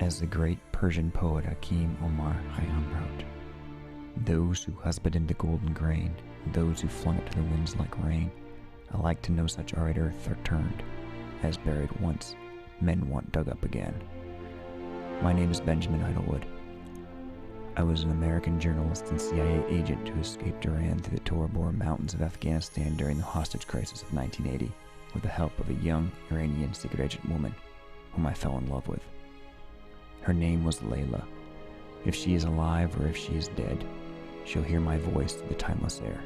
As the great Persian poet Hakim Omar Khayyam wrote, "Those who husbanded the golden grain, those who flung it to the winds like rain, alike to no such arid earth are turned, as buried once, men want dug up again." My name is Benjamin Idlewood. I was an American journalist and CIA agent who escaped Iran through the Tora Bora mountains of Afghanistan during the hostage crisis of 1980 with the help of a young Iranian secret agent woman whom I fell in love with. Her name was Layla. If she is alive or if she is dead, she'll hear my voice through the timeless air.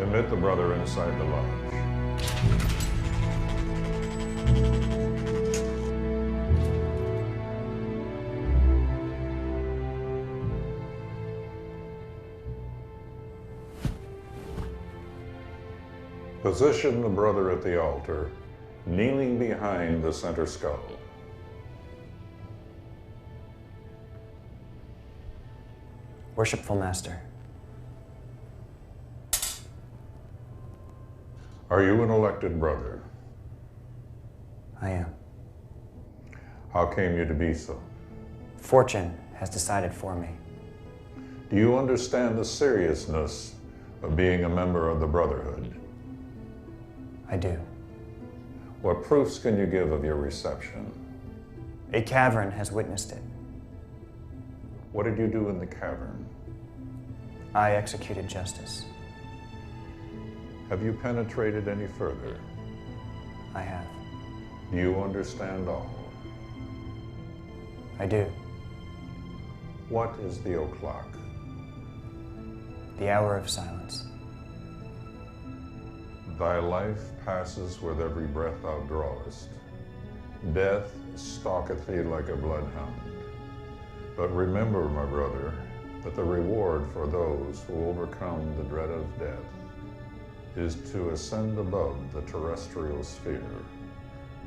Admit the brother inside the lodge. Position the brother at the altar, kneeling behind the center skull. Worshipful Master. Are you an elected brother? I am. How came you to be so? Fortune has decided for me. Do you understand the seriousness of being a member of the Brotherhood? I do. What proofs can you give of your reception? A cavern has witnessed it. What did you do in the cavern? I executed justice. Have you penetrated any further? I have. Do you understand all? I do. What is the o'clock? The hour of silence. Thy life passes with every breath thou drawest. Death stalketh thee like a bloodhound. But remember, my brother, that the reward for those who overcome the dread of death is to ascend above the terrestrial sphere.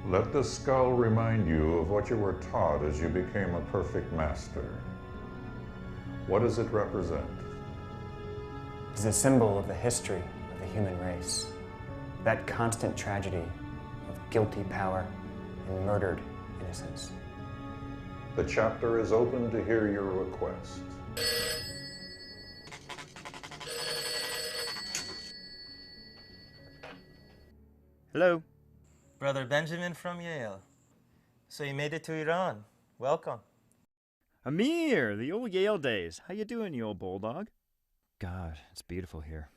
Let the skull remind you of what you were taught as you became a perfect master. What does it represent? It is a symbol of the history of the human race. That constant tragedy of guilty power and murdered innocence. The chapter is open to hear your request. Hello. Brother Benjamin from Yale. So you made it to Iran. Welcome. Amir, the old Yale days. How you doing, you old bulldog? God, it's beautiful here.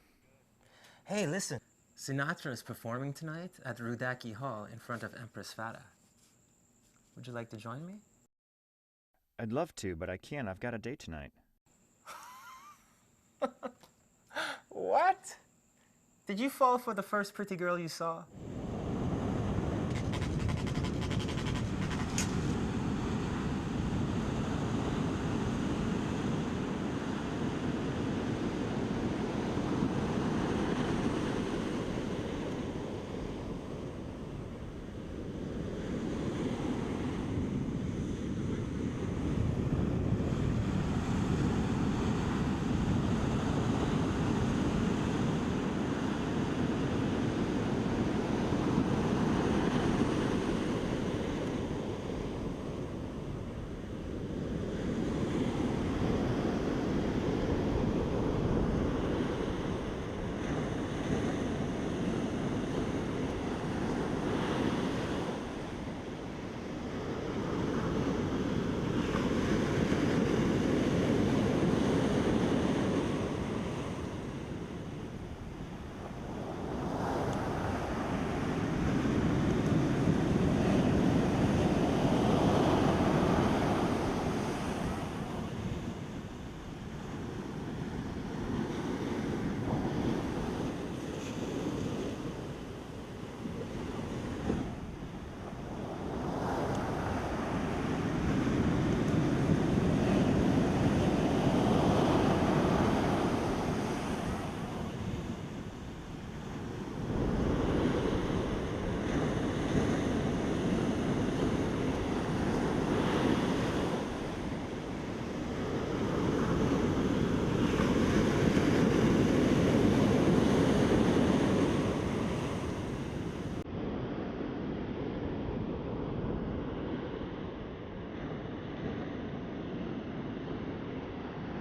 Hey, listen. Sinatra is performing tonight at Rudaki Hall in front of Empress Farah. Would you like to join me? I'd love to, but I can't. I've got a date tonight. What? Did you fall for the first pretty girl you saw?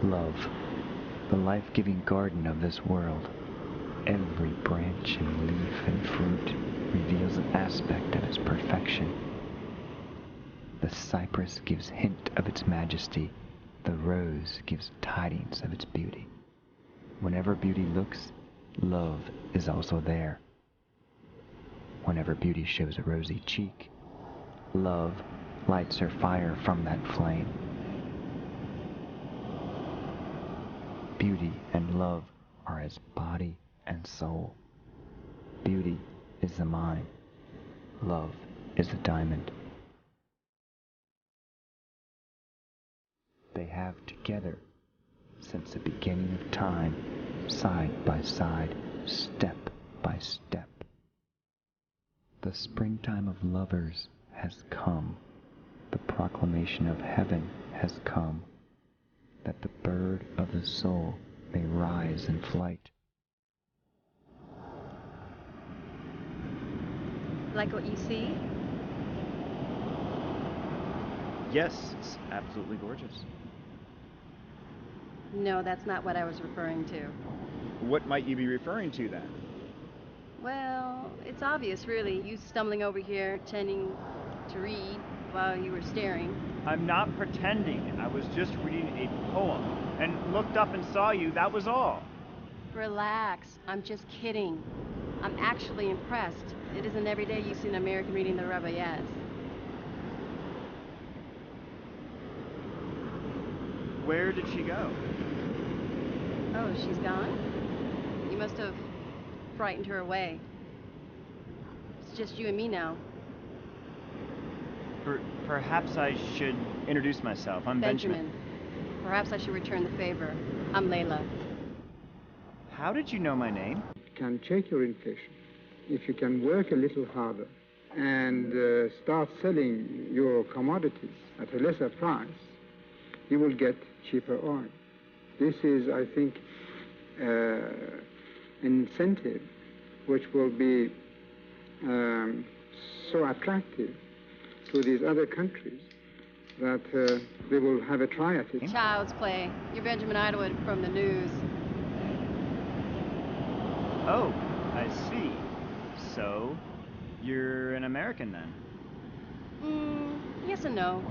Love, the life-giving garden of this world. Every branch and leaf and fruit reveals an aspect of its perfection. The cypress gives hint of its majesty. The rose gives tidings of its beauty. Whenever beauty looks, love is also there. Whenever beauty shows a rosy cheek, love lights her fire from that flame. Beauty and love are as body and soul. Beauty is the mine. Love is the diamond. They have together, since the beginning of time, side by side, step by step. The springtime of lovers has come. The proclamation of heaven has come, that the bird of the soul may rise in flight. Like what you see? Yes, it's absolutely gorgeous. No, that's not what I was referring to. What might you be referring to then? Well, it's obvious, really. You stumbling over here, tending to read while you were staring. I'm not pretending. I was just reading a poem and looked up and saw you, that was all. Relax. I'm just kidding. I'm actually impressed. It isn't every day you see an American reading the Rabelais. Where did she go? Oh, she's gone? You must have frightened her away. It's just you and me now. Perhaps I should introduce myself. I'm Benjamin. Perhaps I should return the favor. I'm Layla. How did you know my name? Can check your inflation. If you can work a little harder and start selling your commodities at a lesser price, you will get cheaper oil. This is, I think, an incentive which will be so attractive to these other countries that they will have a try at it. Child's play. You're Benjamin Idlewood from the news. Oh, I see. So, you're an American then? Yes and no.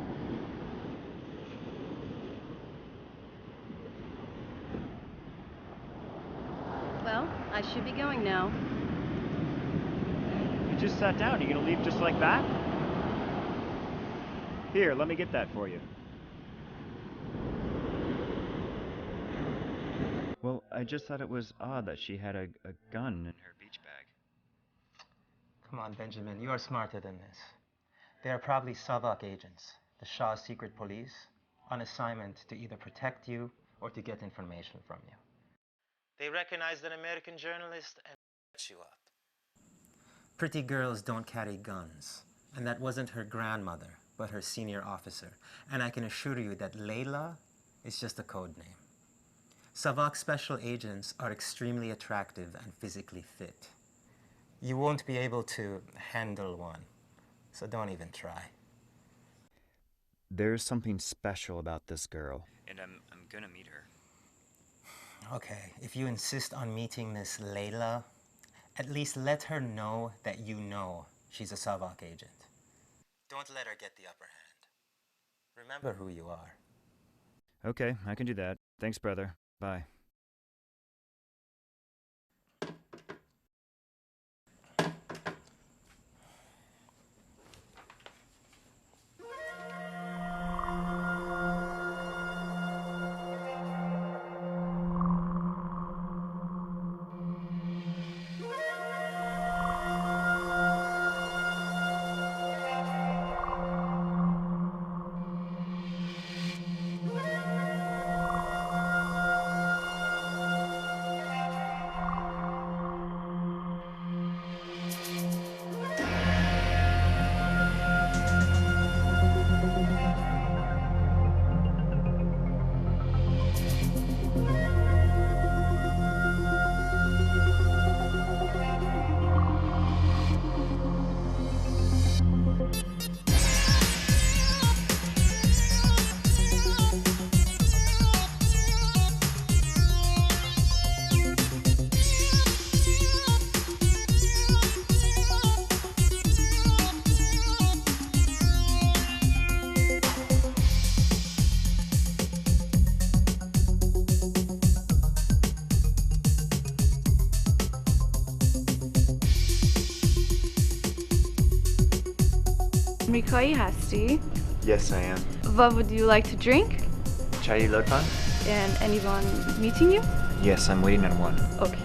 Well, I should be going now. You just sat down. You gonna leave just like that? Here, let me get that for you. Well, I just thought it was odd that she had a gun in her beach bag. Come on, Benjamin, you are smarter than this. They are probably Savak agents, the Shah's secret police, on assignment to either protect you or to get information from you. They recognized an American journalist and set you up. Pretty girls don't carry guns, and that wasn't her grandmother, but her senior officer. And I can assure you that Layla is just a code name. Savak special agents are extremely attractive and physically fit. You won't be able to handle one, so don't even try. There's something special about this girl, and I'm gonna meet her. Okay, if you insist on meeting this Layla, at least let her know that you know she's a Savak agent. Don't let her get the upper hand. Remember who you are. Okay, I can do that. Thanks, brother. Bye. آمریکایی هستی؟ Yes, I am. What would you like to drink? Chai Lotan? And anyone meeting you? Yes, I'm waiting on one. Okay.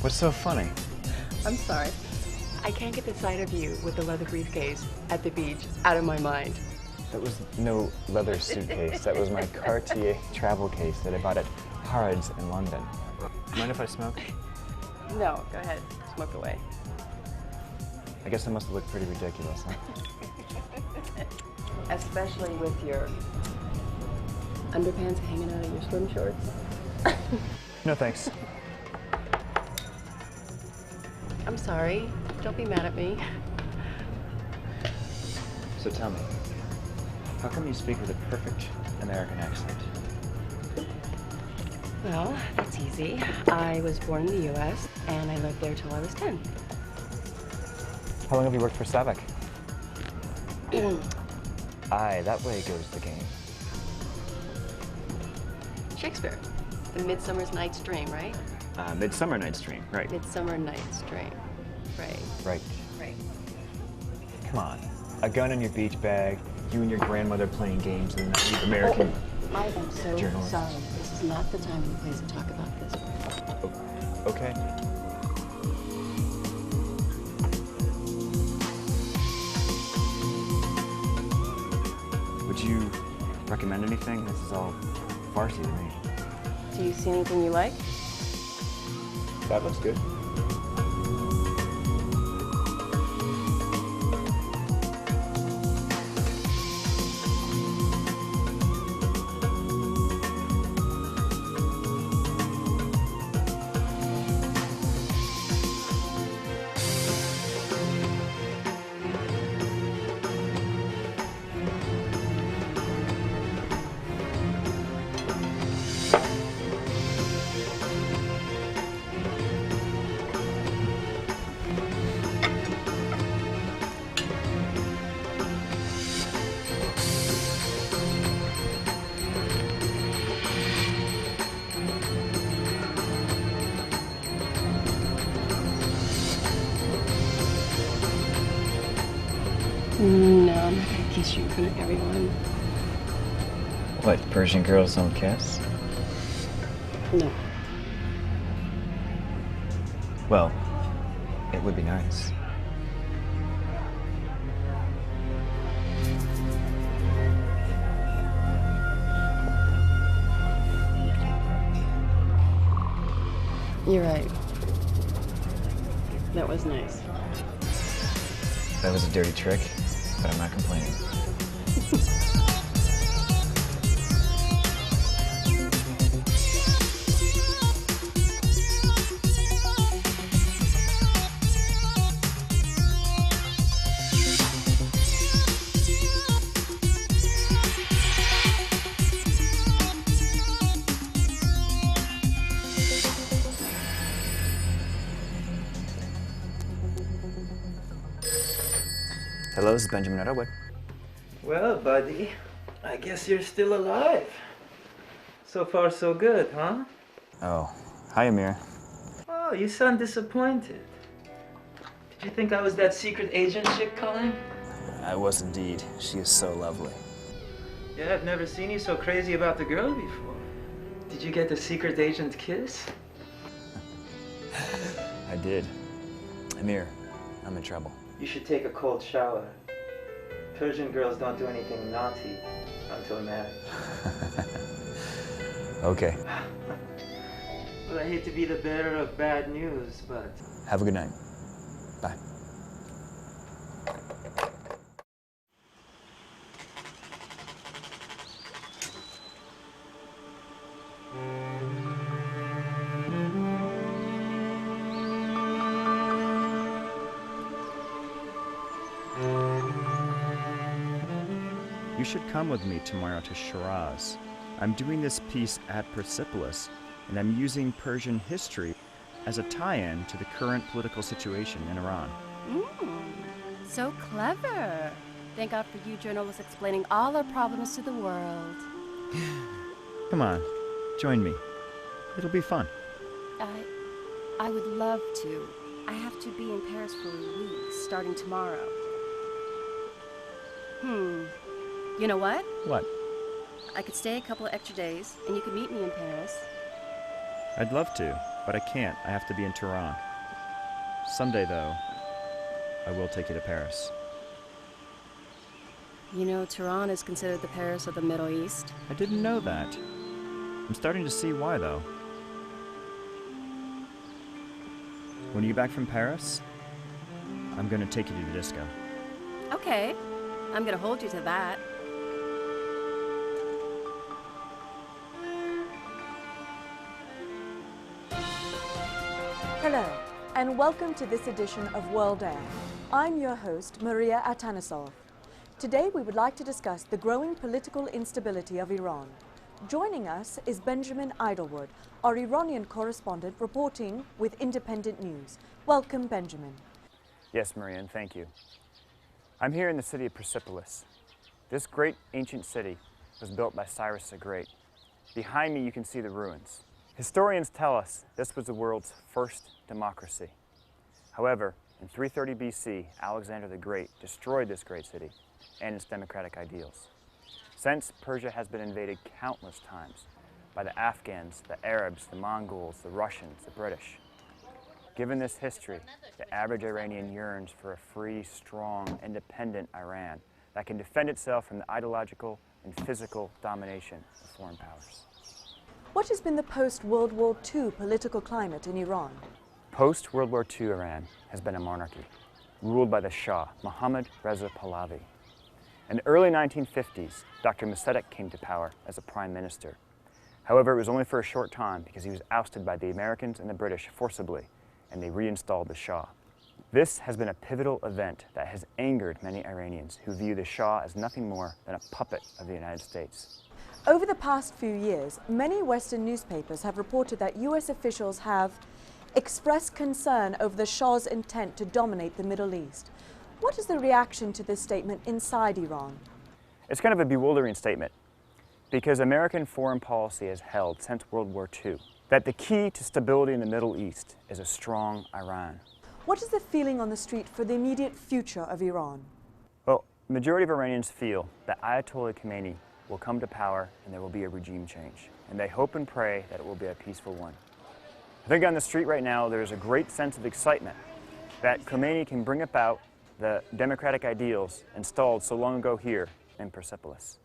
What's so funny? I'm sorry. I can't get the sight of you with the leather briefcase at the beach out of my mind. That was no leather suitcase. That was my Cartier travel case that I bought at Harrods in London. Mind if I smoke? No, go ahead. Smoke away. I guess I must have looked pretty ridiculous, huh? Especially with your underpants hanging out of your swim shorts. No thanks. I'm sorry. Don't be mad at me. So tell me, how come you speak with a perfect American accent? Well, that's easy. I was born in the U.S. and I lived there till I was 10. How long have you worked for Savak? Aye, that way goes the game. Shakespeare. The Midsummer Night's Dream, right? Midsummer Night's Dream, right. Midsummer Night's Dream. Right. Right. Right. Come on. A gun in your beach bag, you and your grandmother playing games, and the American I am so journalist. sorry. This is not the time and place to talk about this. Okay. Would you recommend anything? This is all farcy to me. Do you see anything you like? That looks good. No, I'm not gonna kiss you in front of everyone. What, Persian girls don't kiss? No. Well, it would be nice. You're right. That was nice. That was a dirty trick, but I'm not complaining. Hello, this is Benjamin Atwood. Well, buddy, I guess you're still alive. So far, so good, huh? Oh, hi, Amir. Oh, you sound disappointed. Did you think I was that secret agent chick calling? I was indeed. She is so lovely. Yeah, I've never seen you so crazy about the girl before. Did you get the secret agent kiss? I did. Amir, I'm in trouble. You should take a cold shower. Persian girls don't do anything naughty until married. Okay. Well, I hate to be the bearer of bad news, but... Have a good night. Bye. you should come with me tomorrow to Shiraz. I'm doing this piece at Persepolis, and I'm using Persian history as a tie-in to the current political situation in Iran. So clever. Thank God for you journalists explaining all our problems to the world. Come on, join me. It'll be fun. I would love to. I have to be in Paris for a week, starting tomorrow. You know what? What? I could stay a couple of extra days, and you could meet me in Paris. I'd love to, but I can't. I have to be in Tehran. Someday, though, I will take you to Paris. You know, Tehran is considered the Paris of the Middle East. I didn't know that. I'm starting to see why, though. When you get back from Paris, I'm going to take you to the disco. Okay. I'm going to hold you to that. Hello, and welcome to this edition of World Air. I'm your host, Maria Atanasov. Today we would like to discuss the growing political instability of Iran. Joining us is Benjamin Idlewood, our Iranian correspondent reporting with Independent News. Welcome, Benjamin. Yes, Maria, and thank you. I'm here in the city of Persepolis. This great ancient city was built by Cyrus the Great. Behind me you can see the ruins. Historians tell us this was the world's first democracy. However, in 330 BC, Alexander the Great destroyed this great city and its democratic ideals. Since, Persia has been invaded countless times by the Afghans, the Arabs, the Mongols, the Russians, the British. Given this history, the average Iranian yearns for a free, strong, independent Iran that can defend itself from the ideological and physical domination of foreign powers. What has been the post-World War II political climate in Iran? Post-World War II Iran has been a monarchy, ruled by the Shah, Mohammad Reza Pahlavi. In the early 1950s, Dr. Mossadegh came to power as a prime minister. However, it was only for a short time because he was ousted by the Americans and the British forcibly, and they reinstalled the Shah. This has been a pivotal event that has angered many Iranians who view the Shah as nothing more than a puppet of the United States. Over the past few years, many Western newspapers have reported that U.S. officials have expressed concern over the Shah's intent to dominate the Middle East. What is the reaction to this statement inside Iran? It's kind of a bewildering statement because American foreign policy has held since World War II that the key to stability in the Middle East is a strong Iran. What is the feeling on the street for the immediate future of Iran? Well, the majority of Iranians feel that Ayatollah Khomeini will come to power and there will be a regime change. And they hope and pray that it will be a peaceful one. I think on the street right now there's a great sense of excitement that Khomeini can bring about the democratic ideals installed so long ago here in Persepolis.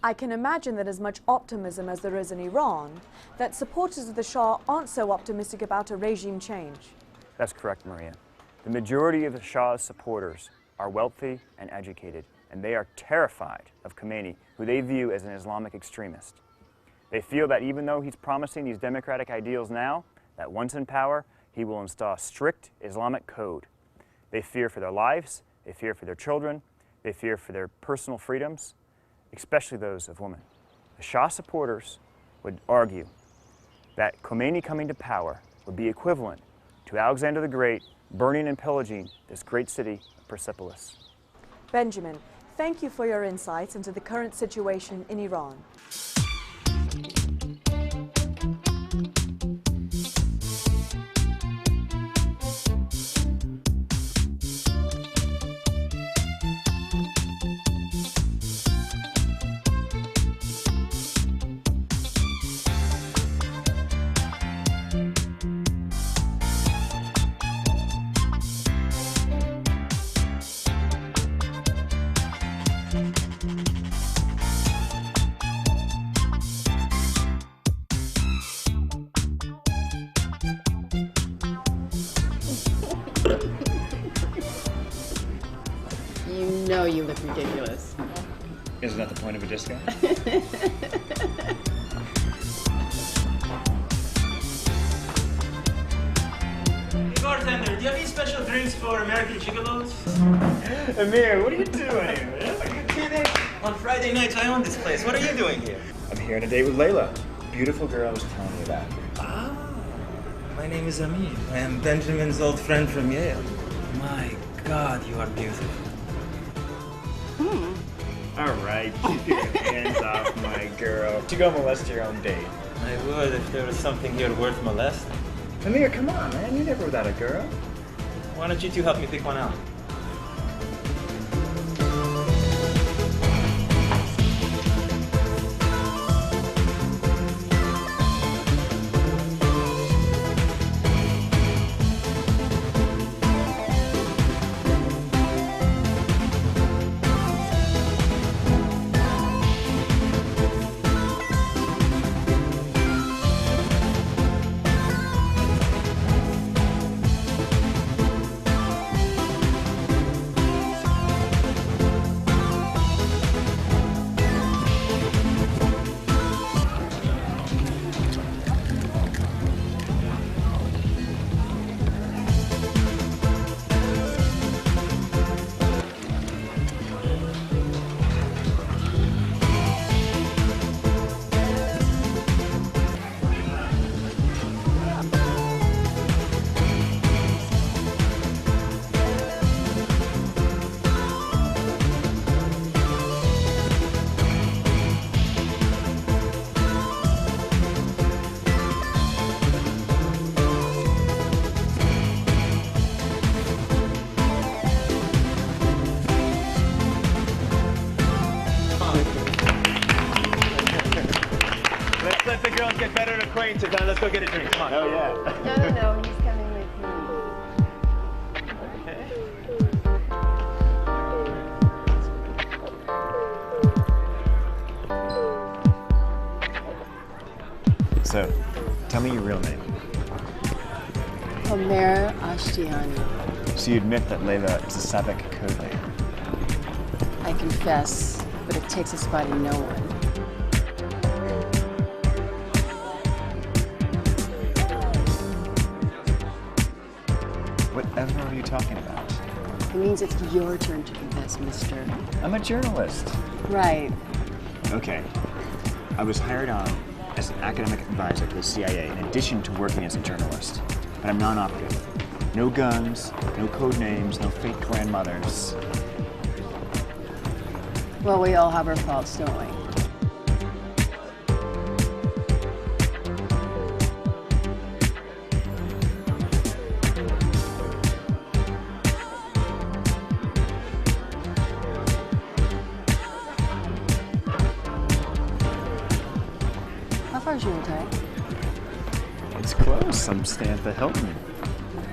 I can imagine that as much optimism as there is in Iran, that supporters of the Shah aren't so optimistic about a regime change. That's correct, Maria. The majority of the Shah's supporters are wealthy and educated, and they are terrified of Khomeini, who they view as an Islamic extremist. They feel that even though he's promising these democratic ideals now, that once in power, he will install a strict Islamic code. They fear for their lives, they fear for their children, they fear for their personal freedoms, especially those of women. The Shah supporters would argue that Khomeini coming to power would be equivalent to Alexander the Great burning and pillaging this great city of Persepolis. Benjamin, thank you for your insights into the current situation in Iran. You know you look ridiculous. Isn't that the point of a disco? Hey bartender, do you have any special drinks for American gigolos? Amir, what are you doing here? Are you kidding? On Friday nights, I own this place. What are you doing here? I'm here on a date with Layla. Beautiful girl I was telling you about. Ah, my name is Amir. I am Benjamin's old friend from Yale. My God, you are beautiful. All right, keep your hands off my girl. You go molest your own date. I would if there was something here worth molesting. Amir, come on, man. You're never without a girl. Why don't you two help me pick one out? Let the girls get better acquainted, then let's go get a drink. Come on. Oh, yeah. No, he's coming with me. Okay. So, tell me your real name. Omer Ashtiani. So you admit that Layla is a Sabic code name? I confess, but it takes a spotting no one. Whatever are you talking about? It means it's your turn to confess, mister. I'm a journalist. Right. Okay. I was hired on as an academic advisor to the CIA in addition to working as a journalist. But I'm non-operative. No guns, no code names, no fake grandmothers. Well, we all have our faults, don't we? How far is your tie? It's close. I'm staying at the Hilton.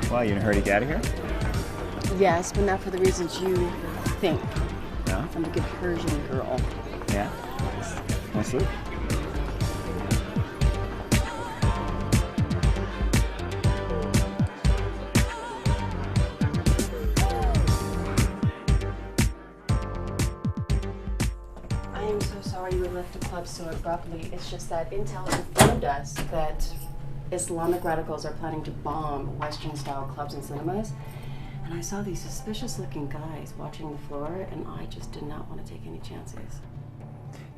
Why, you in a hurry to get out of here? Yes, but not for the reasons you think. No? I'm a good Persian girl. Yeah? Nice look. I am so sorry you left the club so abruptly. It's just that intel informed us that Islamic radicals are planning to bomb Western-style clubs and cinemas. And I saw these suspicious-looking guys watching the floor, and I just did not want to take any chances.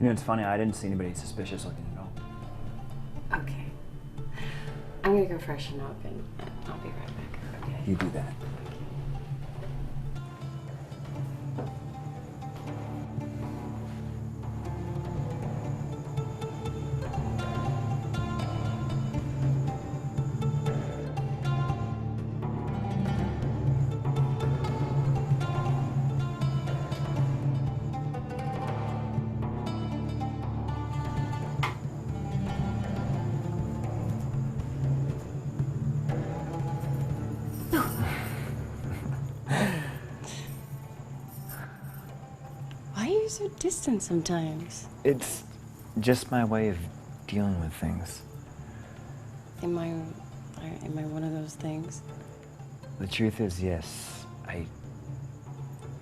You know, it's funny, I didn't see anybody suspicious looking at all. Okay. I'm gonna go freshen up, and I'll be right back, okay? You do that. So distant sometimes. It's just my way of dealing with things. Am I one of those things? The truth is, yes.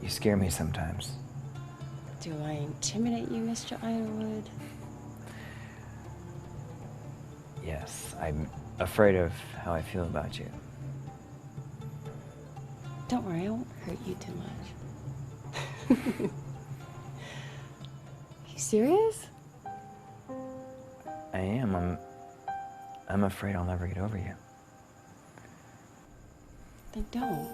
You scare me sometimes. Do I intimidate you, Mr. Idlewood? Yes, I'm afraid of how I feel about you. Don't worry, I won't hurt you too much. you serious? I am. I'm afraid I'll never get over you. Then don't.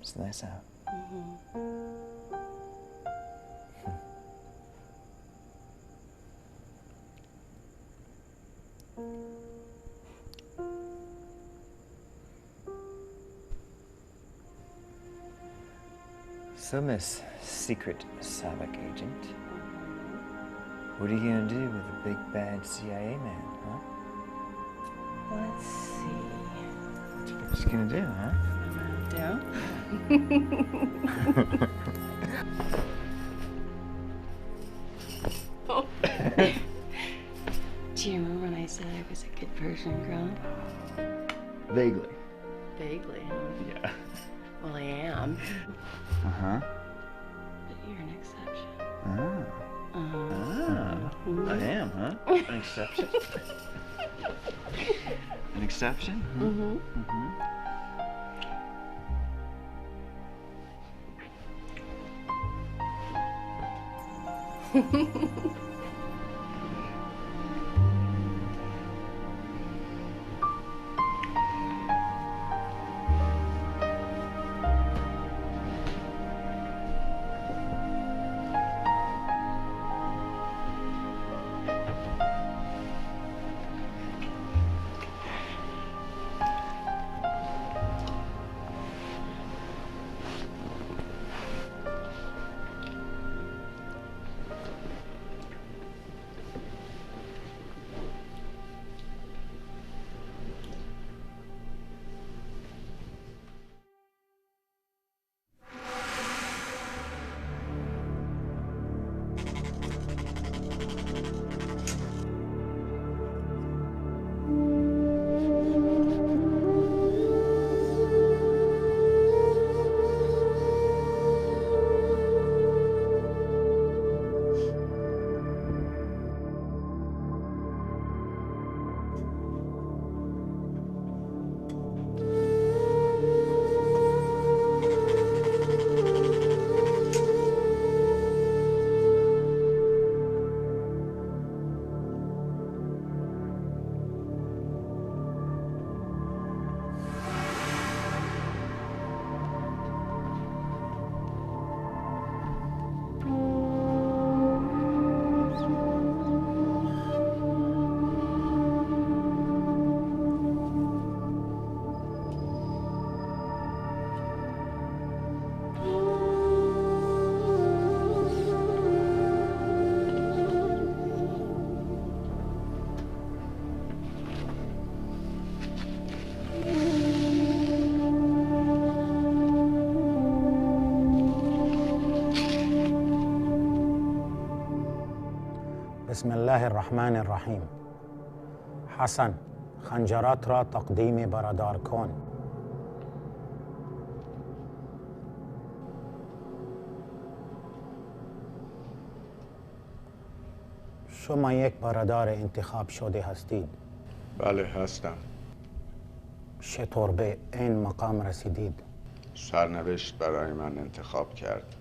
It's nice out. So, Miss Secret Savak Agent, what are you gonna do with the big bad CIA man, huh? Let's see. What you gonna do, huh? Do you remember when I said I was a good Persian girl? Vaguely. Vaguely, huh? Yeah. Well, I am. Uh-huh. But you're an exception. I am, huh? An exception? An exception? بسم الله الرحمن الرحیم. حسن، خنجرات را تقدیم برادر کن. شما یک برادر انتخاب شده هستید. بله هستم. چطور به این مقام رسیدید؟ سرنوشت برای من انتخاب کرد.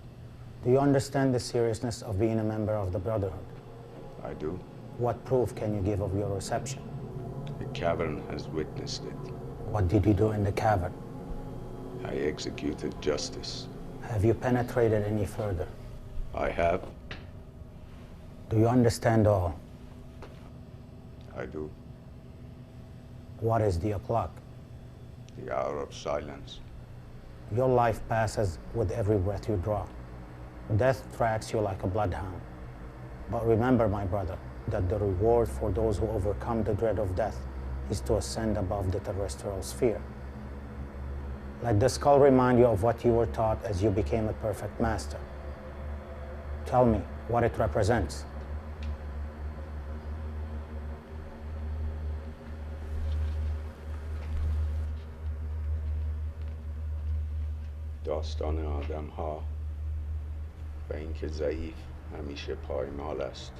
Do you understand the seriousness of being a member of the Brotherhood? I do. What proof can you give of your reception? The cavern has witnessed it. What did you do in the cavern? I executed justice. Have you penetrated any further? I have. Do you understand all? I do. What is the o'clock? The hour of silence. Your life passes with every breath you draw. Death tracks you like a bloodhound. But remember, my brother, that the reward for those who overcome the dread of death is to ascend above the terrestrial sphere. Let the skull remind you of what you were taught as you became a perfect master. Tell me what it represents. داستان آدم ها و اینکه ضعیف همیشه پایمال است.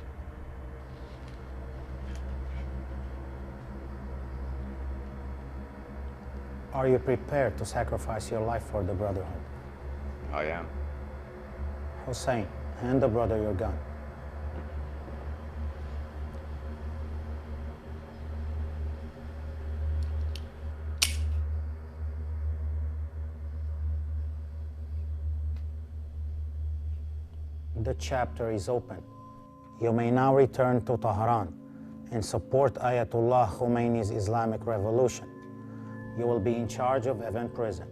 Are you prepared to sacrifice your life for the Brotherhood? I am. Hussein, hand the brother your gun. The chapter is open. You may now return to Tehran and support Ayatollah Khomeini's Islamic Revolution. You will be in charge of Evin Prison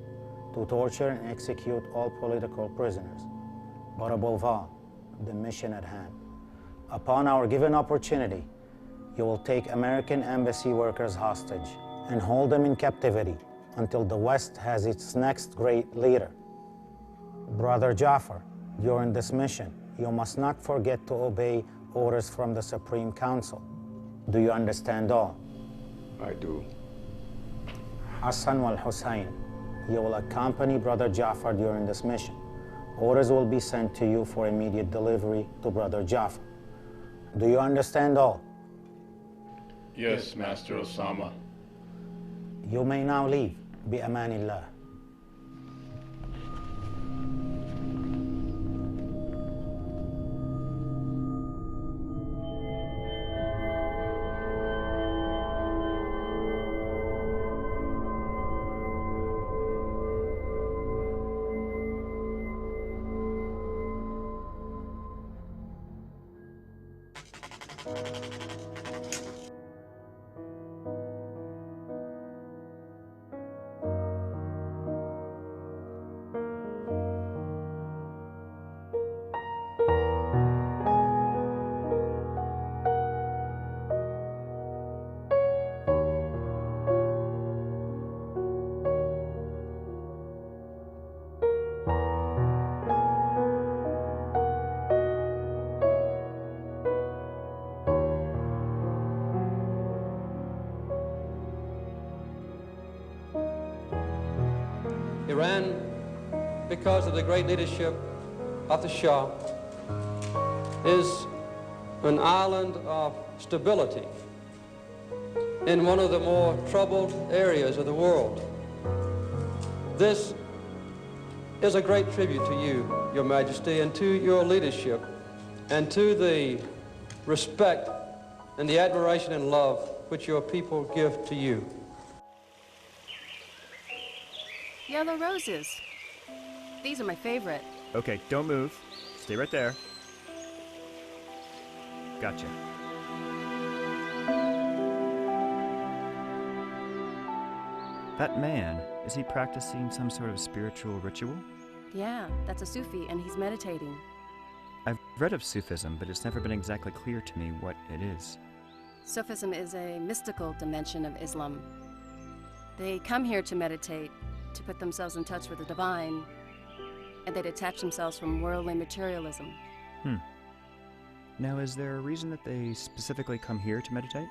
to torture and execute all political prisoners. But above all, the mission at hand. Upon our given opportunity, you will take American embassy workers hostage and hold them in captivity until the West has its next great leader. Brother Jafar, during this mission, you must not forget to obey orders from the Supreme Council. Do you understand all? I do. Hassan wal Hussein, you will accompany Brother Jafar during this mission. Orders will be sent to you for immediate delivery to Brother Jafar. Do you understand all? Yes, Master Osama. You may now leave. Bi amanillah. Iran, because of the great leadership of the Shah, is an island of stability in one of the more troubled areas of the world. This is a great tribute to you, Your Majesty, and to your leadership, and to the respect and the admiration and love which your people give to you. Yellow roses. These are my favorite. Okay, don't move. Stay right there. Gotcha. That man, is he practicing some sort of spiritual ritual? Yeah, that's a Sufi, and he's meditating. I've read of Sufism, but it's never been exactly clear to me what it is. Sufism is a mystical dimension of Islam. They come here to meditate, to put themselves in touch with the divine, and they detach themselves from worldly materialism. Now, is there a reason that they specifically come here to meditate?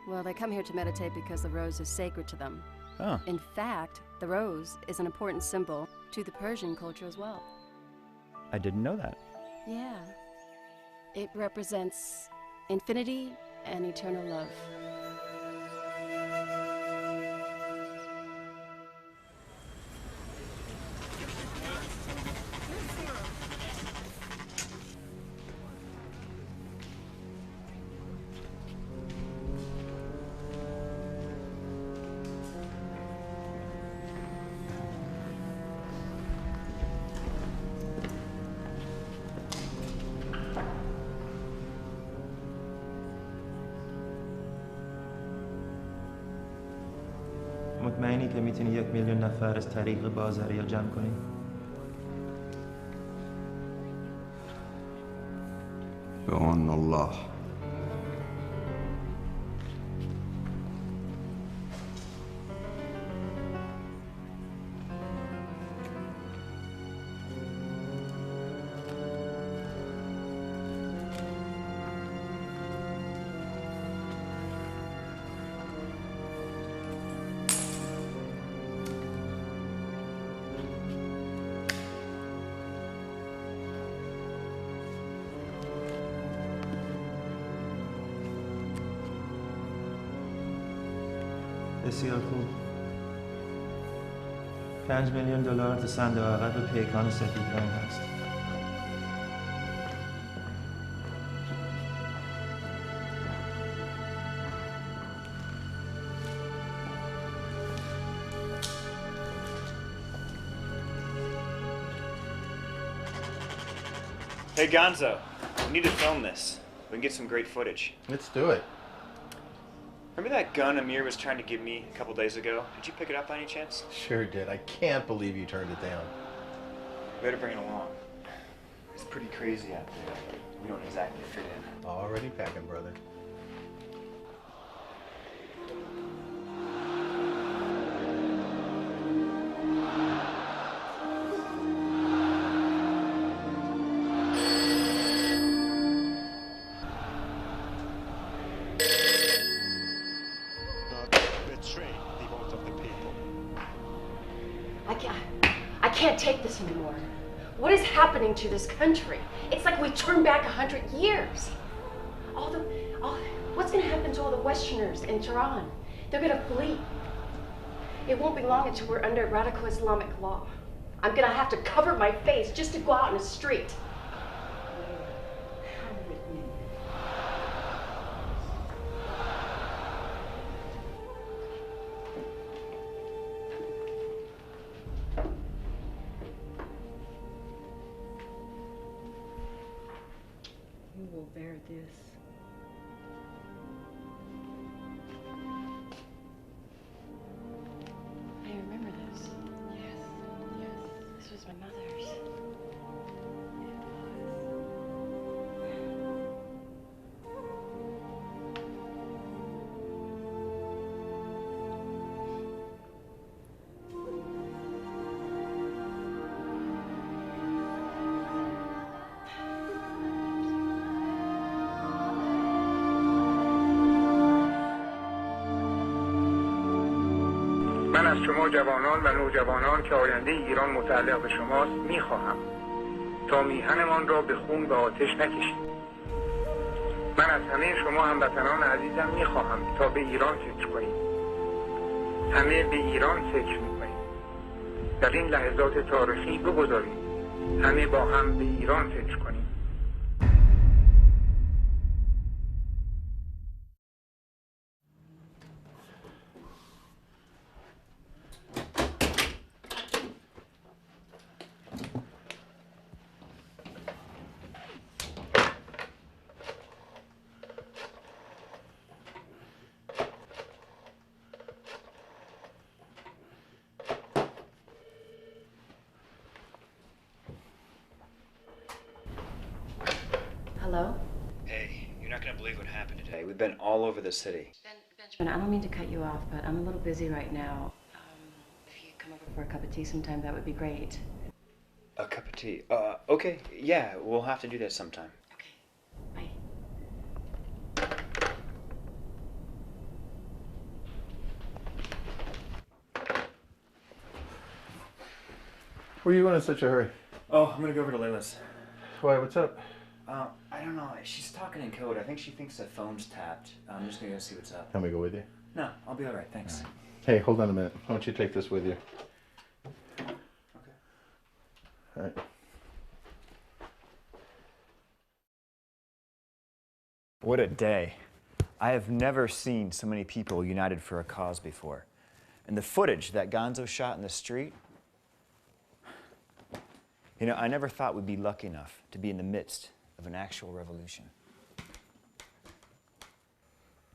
Well, they come here to meditate because the rose is sacred to them. Oh. In fact, the rose is an important symbol to the Persian culture as well. I didn't know that. Yeah. It represents infinity and eternal love. مطمئنی که میتونی 1 میلیون نفر از طریق بازاریه جمع کنی؟ بأن الله. بسیار خوب. 5 میلیون دلار تو صندوق عقب پیکان سفید رنگ هست. Hey Gonzo, we need to film this. We can get some great footage. Let's do it. Remember that gun Amir was trying to give me a couple days ago? Did you pick it up by any chance? Sure did. I can't believe you turned it down. We better bring it along. It's pretty crazy out there. We don't exactly fit in. Already packing, brother. I can't take this anymore. What is happening to this country? It's like we turned back 100 years. What's going to happen to all the Westerners in Tehran? They're going to flee. It won't be long until we're under radical Islamic law. I'm going to have to cover my face just to go out in the street. You will bear this. I remember this. Yes. This was my mother's. من از شما جوانان و نوجوانان که آینده ایران متعلق به شماست میخواهم تا میهنمان را به خون و آتش نکشید. من از همه شما هموطنان عزیزم میخواهم تا به ایران فکر کنید. همه به ایران فکر میکنید. در این لحظات تاریخی بگذارید همه با هم به ایران فکر کنید. Hello? Hey, you're not gonna believe what happened today. We've been all over the city. Benjamin, I don't mean to cut you off, but I'm a little busy right now. If you come over for a cup of tea sometime, that would be great. A cup of tea? Okay, yeah, we'll have to do that sometime. Bye. Where are you going in such a hurry? Oh, I'm gonna go over to Layla's. Why, what's up? I don't know. She's talking in code. I think she thinks the phone's tapped. I'm just gonna go see what's up. Can we go with you? No, I'll be all right. Thanks. All right. Hey, hold on a minute. Why don't you take this with you? Okay. All right. What a day. I have never seen so many people united for a cause before. And the footage that Gonzo shot in the street, you know, I never thought we'd be lucky enough to be in the midst of an actual revolution.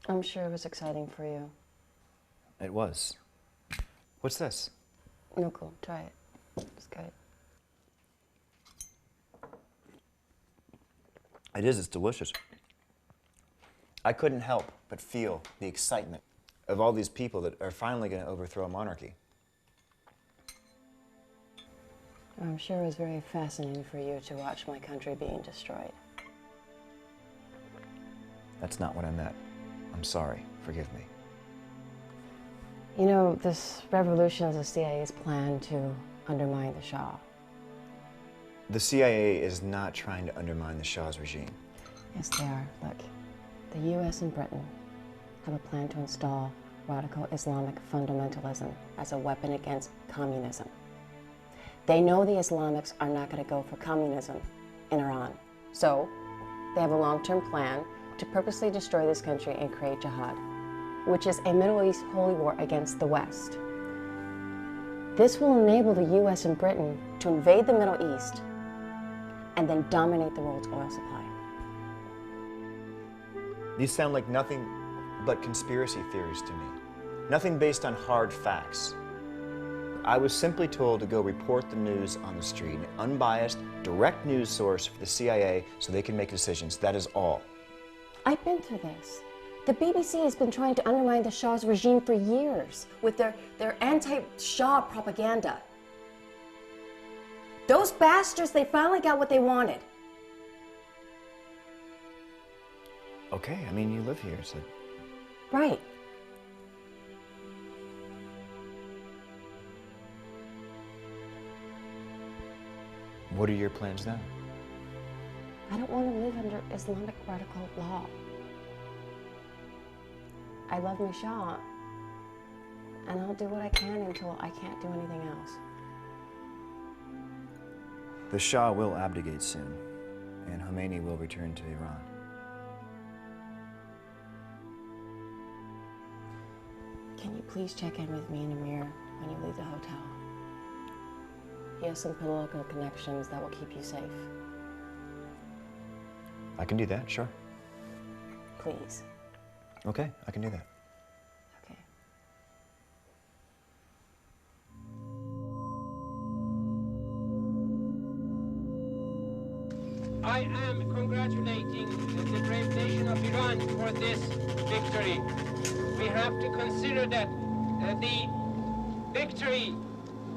I'm sure it was exciting for you. It was. What's this? No, cool. Try it. It's good. It is. It's delicious. I couldn't help but feel the excitement of all these people that are finally going to overthrow a monarchy. I'm sure it was very fascinating for you to watch my country being destroyed. That's not what I meant. I'm sorry. Forgive me. You know, this revolution is the CIA's plan to undermine the Shah. The CIA is not trying to undermine the Shah's regime. Yes, they are. Look, the U.S. and Britain have a plan to install radical Islamic fundamentalism as a weapon against communism. They know the Islamics are not going to go for communism in Iran. So they have a long-term plan to purposely destroy this country and create jihad, which is a Middle East holy war against the West. This will enable the U.S. and Britain to invade the Middle East and then dominate the world's oil supply. These sound like nothing but conspiracy theories to me. Nothing based on hard facts. I was simply told to go report the news on the street, an unbiased, direct news source for the CIA so they can make decisions. That is all. I've been through this. The BBC has been trying to undermine the Shah's regime for years with their anti-Shah propaganda. Those bastards, they finally got what they wanted. Okay, I mean, you live here, so... Right. What are your plans now? I don't want to live under Islamic radical law. I love my Shah, and I'll do what I can until I can't do anything else. The Shah will abdicate soon, and Khomeini will return to Iran. Can you please check in with me and Amir when you leave the hotel? He has some political connections that will keep you safe. I can do that, sure. Please. Okay, I can do that. Okay. I am congratulating the brave nation of Iran for this victory. We have to consider that the victory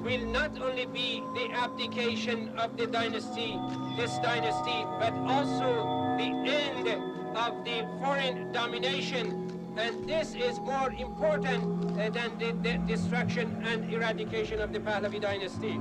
will not only be the abdication of the dynasty, this dynasty, but also the end of the foreign domination. And this is more important than the destruction and eradication of the Pahlavi dynasty.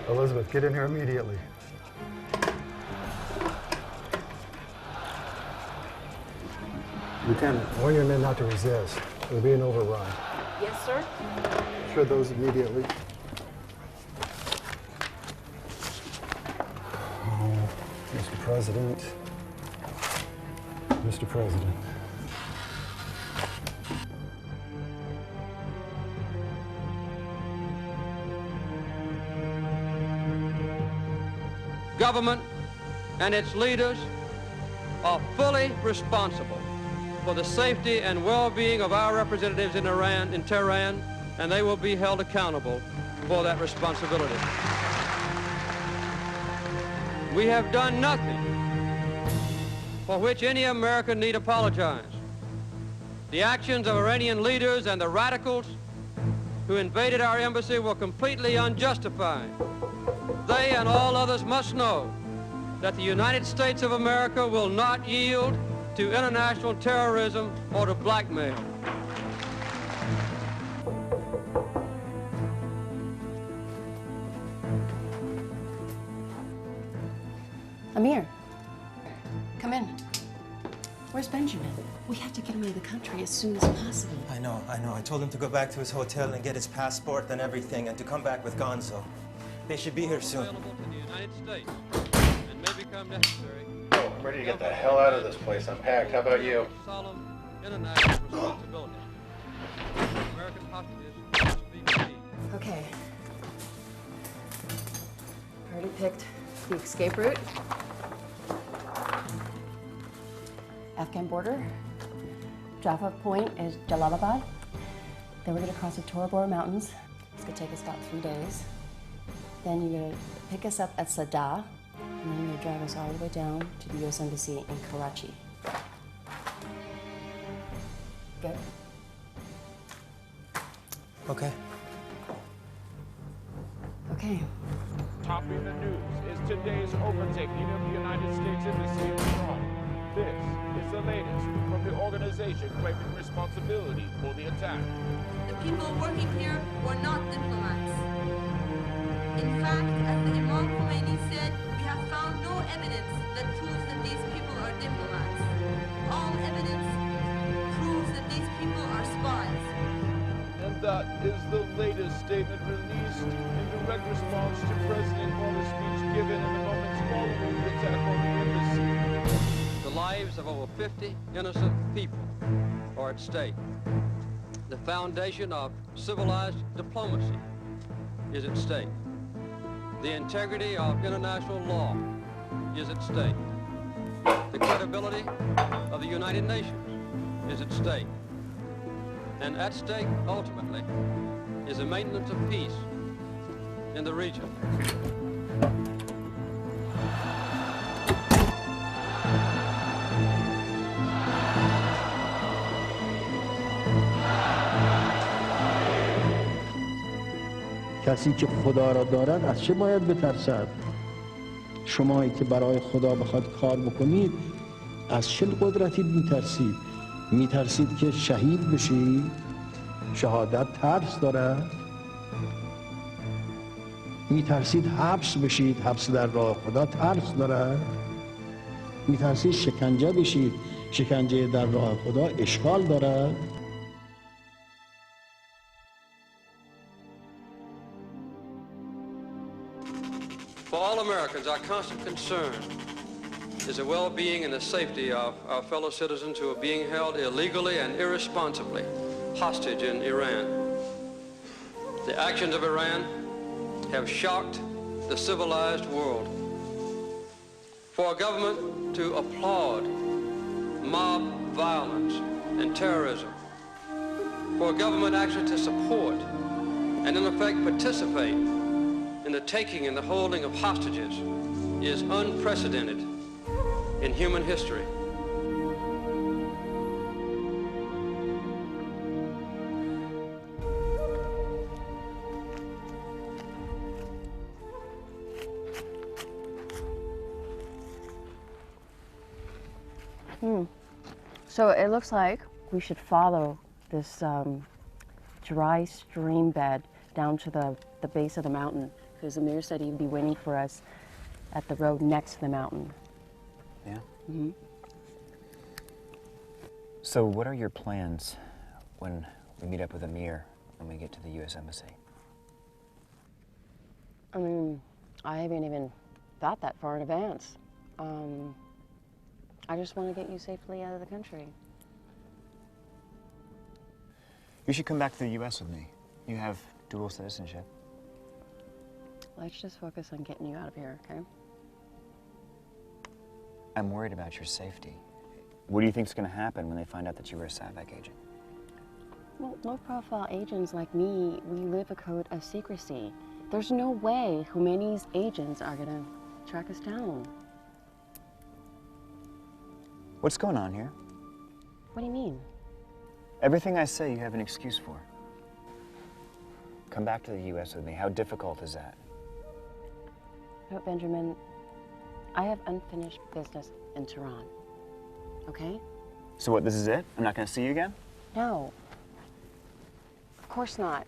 Elizabeth, get in here immediately. Lieutenant, warn your men not to resist. There'll be an overrun. Yes, sir. Shred those immediately. Oh, Mr. President. Mr. President. Government and its leaders are fully responsible for the safety and well-being of our representatives in Iran, in Tehran, and they will be held accountable for that responsibility. We have done nothing for which any American need apologize. The actions of Iranian leaders and the radicals who invaded our embassy were completely unjustified. They and all others must know that the United States of America will not yield to international terrorism or to blackmail. Amir, come in. Where's Benjamin? We have to get him out of the country as soon as possible. I know. I told him to go back to his hotel and get his passport and everything and to come back with Gonzo. They should be here soon. Available to the United States and may become necessary. Oh, I'm ready to get the hell out of this place. I'm packed. How about you? Solemn international responsibility. American hostages must be freed. Okay. Already picked the escape route. Afghan border. Drop-off point is Jalalabad. Then we're going to cross the Tora Mountains. It's going to take us about 3 days. Then you're going to pick us up at Sadr, and then you're going to drive us all the way down to the U.S. Embassy in Karachi. Good? Okay. Okay. Topping the news is today's overtaking of the United States Embassy in Iran. This is the latest from the organization claiming responsibility for the attack. The people working here were not diplomats. In fact, as the Imam Khomeini said, we have found no evidence that proves that these people are diplomats. All evidence proves that these people are spies. And that is the latest statement released in direct response to President Obama's speech given in the moments following the attack on the embassy. The lives of over 50 innocent people are at stake. The foundation of civilized diplomacy is at stake. The integrity of international law is at stake. The credibility of the United Nations is at stake. And at stake, ultimately, is the maintenance of peace in the region. کسی که خدا را دارد از چه باید بترسد؟ شمایی که برای خدا بخواد کار بکنید از چه قدرتی میترسید؟ میترسید که شهید بشید؟ شهادت ترس دارد؟ میترسید حبس بشید؟ حبس در راه خدا ترس دارد؟ میترسید شکنجه بشید؟ شکنجه در راه خدا اشکال دارد؟ For all Americans, our constant concern is the well-being and the safety of our fellow citizens who are being held illegally and irresponsibly hostage in Iran. The actions of Iran have shocked the civilized world. For a government to applaud mob violence and terrorism, for a government actually to support and in effect participate in the taking and the holding of hostages is unprecedented in human history. So it looks like we should follow this dry stream bed down to the base of the mountain, because Amir said he'd be waiting for us at the road next to the mountain. Yeah? Mm-hmm. So what are your plans when we meet up with Amir when we get to the U.S. Embassy? I mean, I haven't even thought that far in advance. I just want to get you safely out of the country. You should come back to the U.S. with me. You have dual citizenship. Let's just focus on getting you out of here, okay? I'm worried about your safety. What do you think is going to happen when they find out that you were a SAVAK agent? Well, low-profile agents like me, we live a code of secrecy. There's no way Khomeini's agents are going to track us down. What's going on here? What do you mean? Everything I say, you have an excuse for. Come back to the U.S. with me. How difficult is that? No, Benjamin, I have unfinished business in Tehran, okay? So what, this is it? I'm not going to see you again? No. Of course not.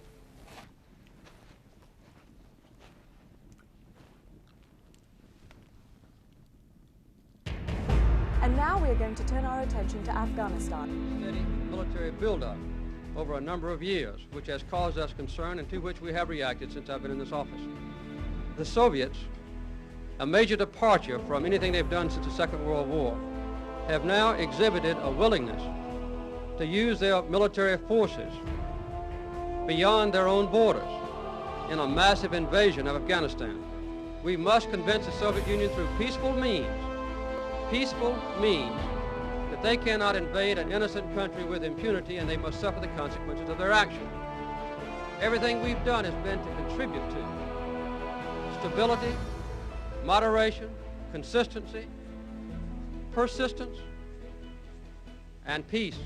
And now we are going to turn our attention to Afghanistan. Steady military buildup over a number of years, which has caused us concern and to which we have reacted since I've been in this office. The Soviets, a major departure from anything they've done since the Second World War, have now exhibited a willingness to use their military forces beyond their own borders in a massive invasion of Afghanistan. We must convince the Soviet Union through peaceful means, that they cannot invade an innocent country with impunity, and they must suffer the consequences of their action. Everything we've done has been to contribute to stability, moderation, consistency, persistence, and peace.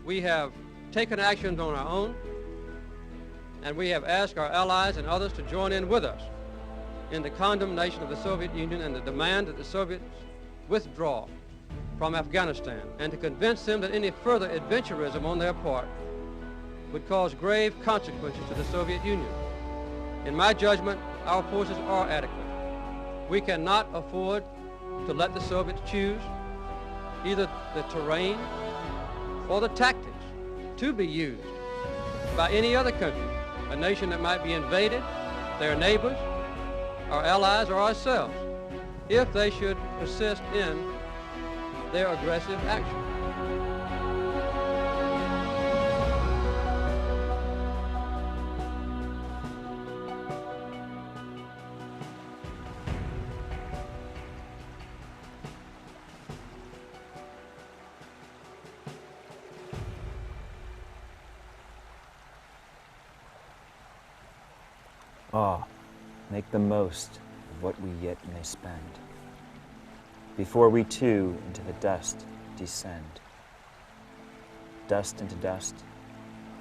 We have taken actions on our own, and we have asked our allies and others to join in with us in the condemnation of the Soviet Union and the demand that the Soviets withdraw from Afghanistan, and to convince them that any further adventurism on their part would cause grave consequences to the Soviet Union. In my judgment, our forces are adequate. We cannot afford to let the Soviets choose either the terrain or the tactics to be used by any other country, a nation that might be invaded, their neighbors, our allies, or ourselves, if they should persist in their aggressive action. Make the most of what we yet may spend, before we too into the dust descend. Dust into dust,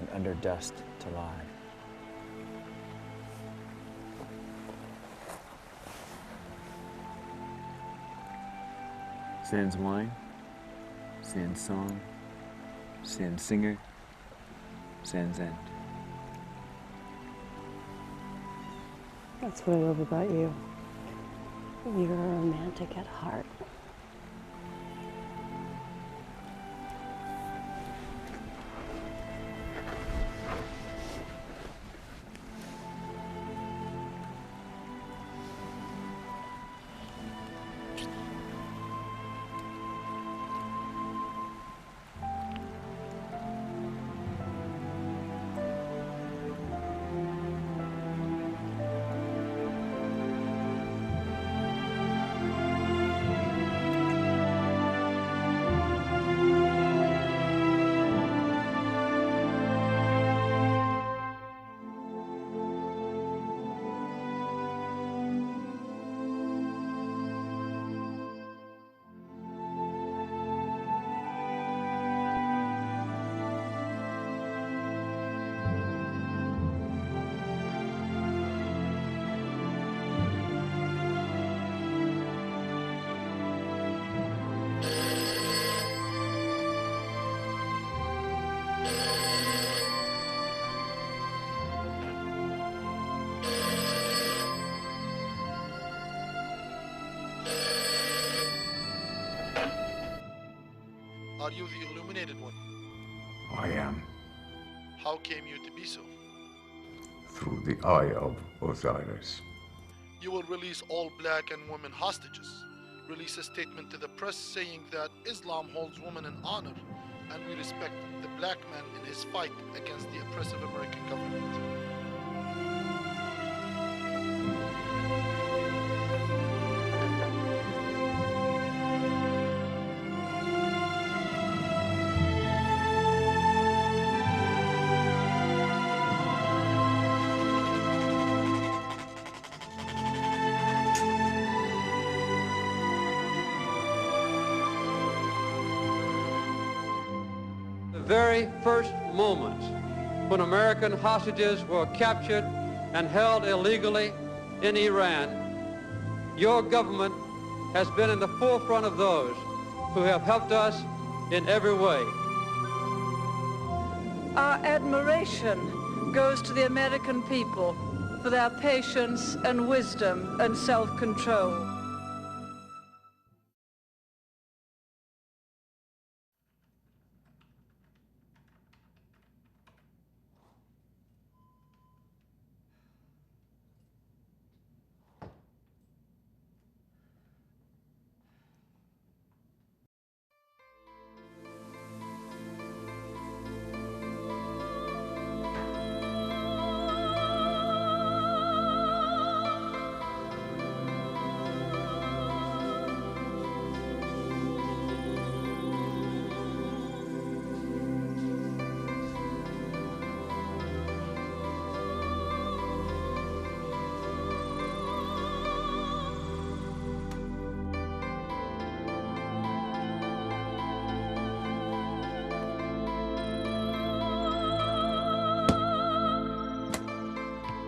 and under dust to lie. Sans wine, sans song, sans singer, sans end. That's what I love about you. You're a romantic at heart. Are you the illuminated one? I am. How came you to be so? Through the eye of Osiris. You will release all black and women hostages. Release a statement to the press saying that Islam holds women in honor, and we respect the black man in his fight against the oppressive American government. Very first moments when American hostages were captured and held illegally in Iran, your government has been in the forefront of those who have helped us in every way. Our admiration goes to the American people for their patience and wisdom and self-control.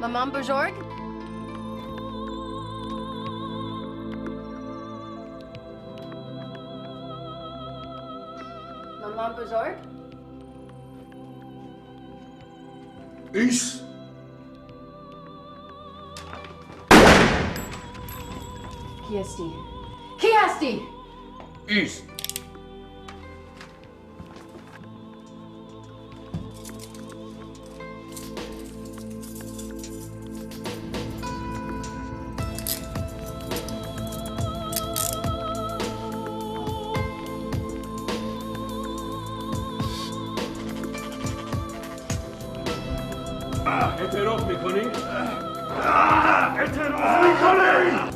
Maman Bajorg? Maman Bajorg? Is. Kiesti. Kiesti! Is. اعتراف میکنی؟ اعتراف میکنی؟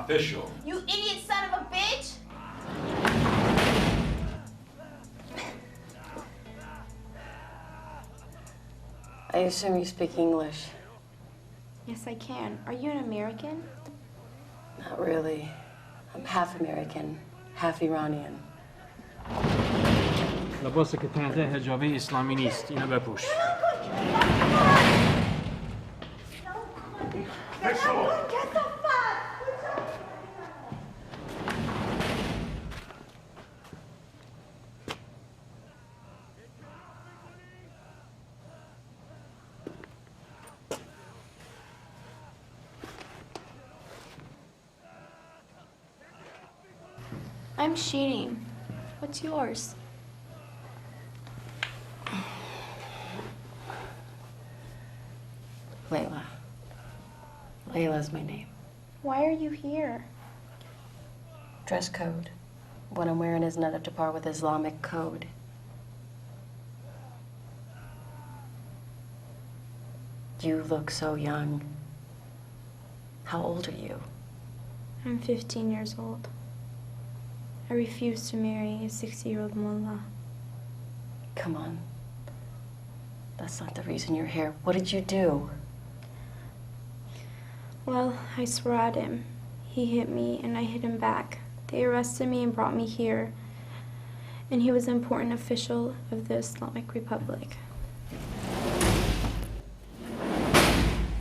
Official. You idiot son of a bitch! I assume you speak English. Yes, I can. Are you an American? Not really. I'm half American, half Iranian. لباس که تحت حجاب اسلامی نیست. اینو بپوش. I'm cheating. What's yours? Layla. Layla's my name. Why are you here? Dress code. What I'm wearing is not up to par with Islamic code. You look so young. How old are you? I'm 15 years old. I refuse to marry a 60-year-old mullah. Come on. That's not the reason you're here. What did you do? Well, I swore at him. He hit me and I hit him back. They arrested me and brought me here. And he was an important official of the Islamic Republic.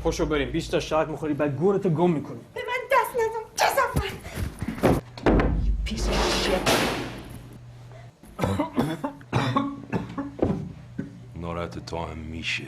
خوشو بریم 20 تا شاک میخوری بعد گورتو گم میکنی. به من دست نزن کثافت. You piece of shit. ناراحت تو هم میشه.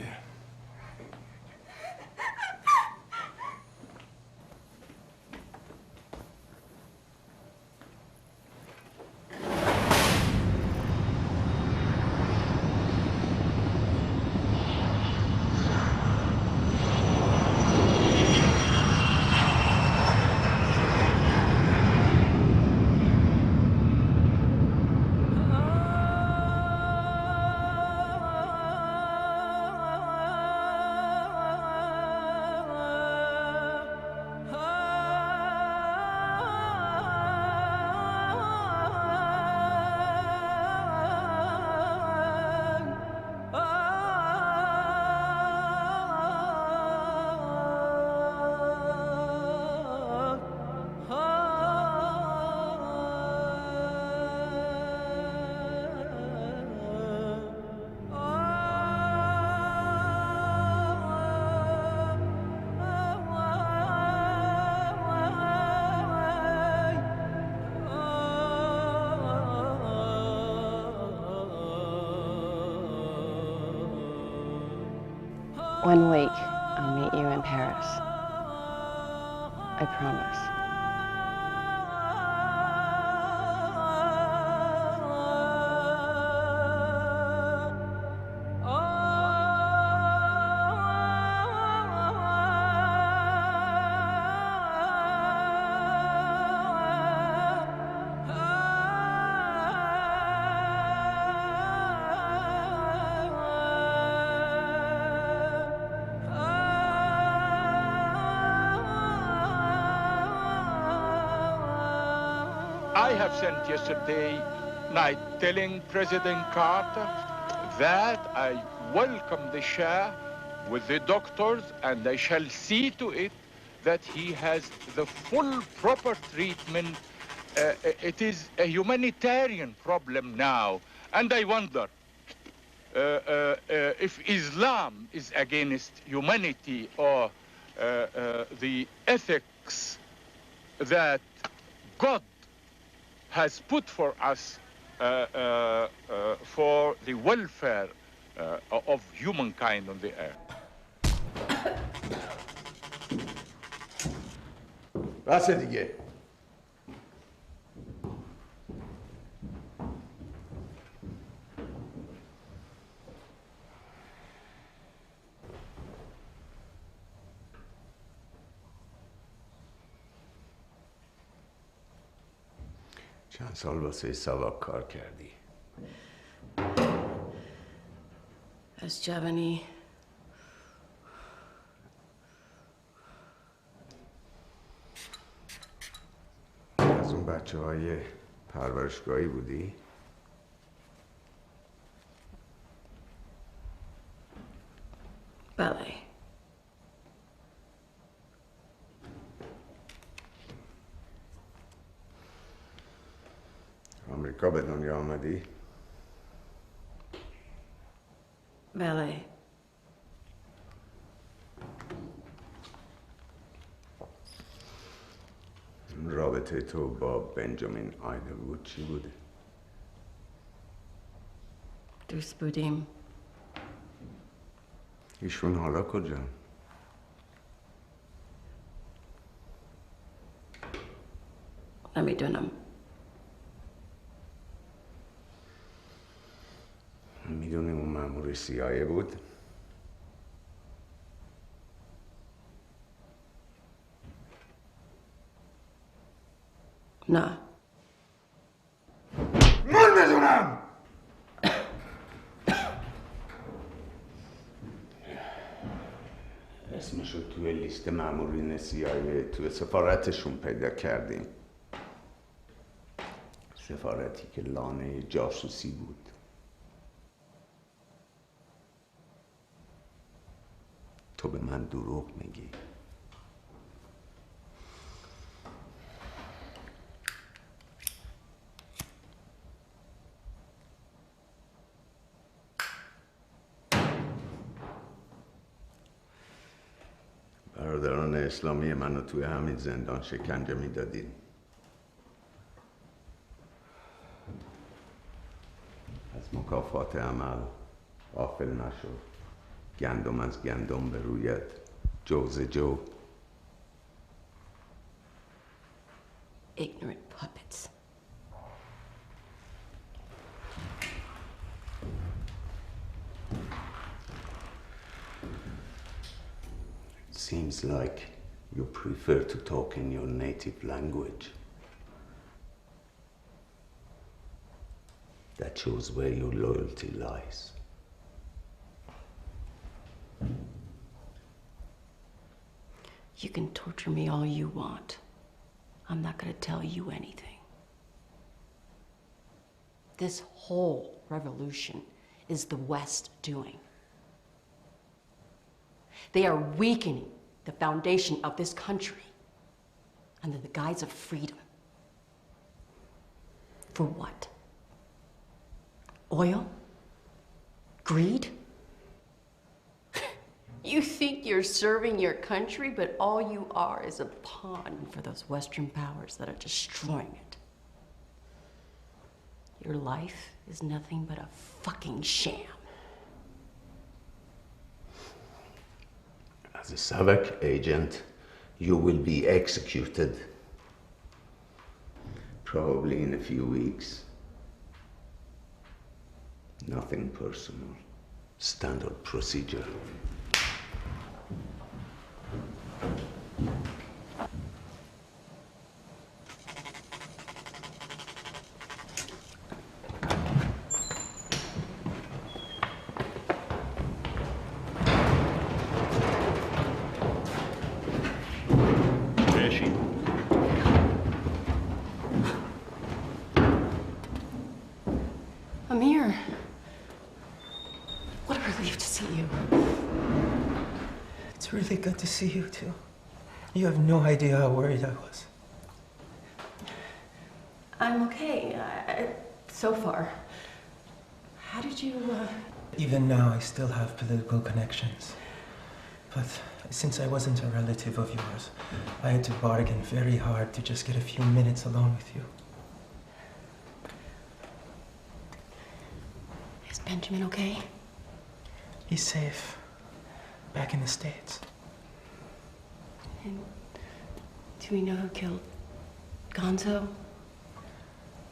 One week, I'll meet you in Paris. I promise. telegraph sent yesterday night telling President Carter that I welcome the Shah with the doctors, and I shall see to it that he has the full proper treatment. It is a humanitarian problem now, and I wonder if Islam is against humanity or the ethics that God has put for us for the welfare of humankind on the earth. بس دیگه. چند سال واسه ساواک کار کردی؟ از جوانی از اون بچه‌های پرورشگاهی بودی؟ بله. آمریکا به دنیا آمدی؟ بله. رابطه تو با بنجامین آیدلوود چی بوده؟ دوست بودیم. ایشون حالا کجا؟ نمیدونم. میدونی اون مأمور CIA بود؟ نه. من بدونم! اسمشو توی لیست مأمورین CIA توی سفارتشون پیدا کردیم. سفارتی که لانه جاسوسی بود. تو به من دروغ میگی. برادران اسلامی منو توی همین زندان شکنجه میدادین. از مکافات عمل غافل نشو. گندم از گندم بروید، جو ز جو. Ignorant puppets. Seems like you prefer to talk in your native language. That shows where your loyalty lies. You can torture me all you want. I'm not going to tell you anything. This whole revolution is the West doing. They are weakening the foundation of this country under the guise of freedom. For what? Oil? Greed? You think you're serving your country, but all you are is a pawn for those Western powers that are destroying it. Your life is nothing but a fucking sham. As a SAVAK agent, you will be executed. Probably in a few weeks. Nothing personal. Standard procedure. Amir. What a relief to see you. It's really good to see you, too. You have no idea how worried I was. I'm okay, so far. How did you, Even now, I still have political connections. But since I wasn't a relative of yours, I had to bargain very hard to just get a few minutes alone with you. Is Benjamin okay? He's safe. Back in the States. And do we know who killed Gonzo?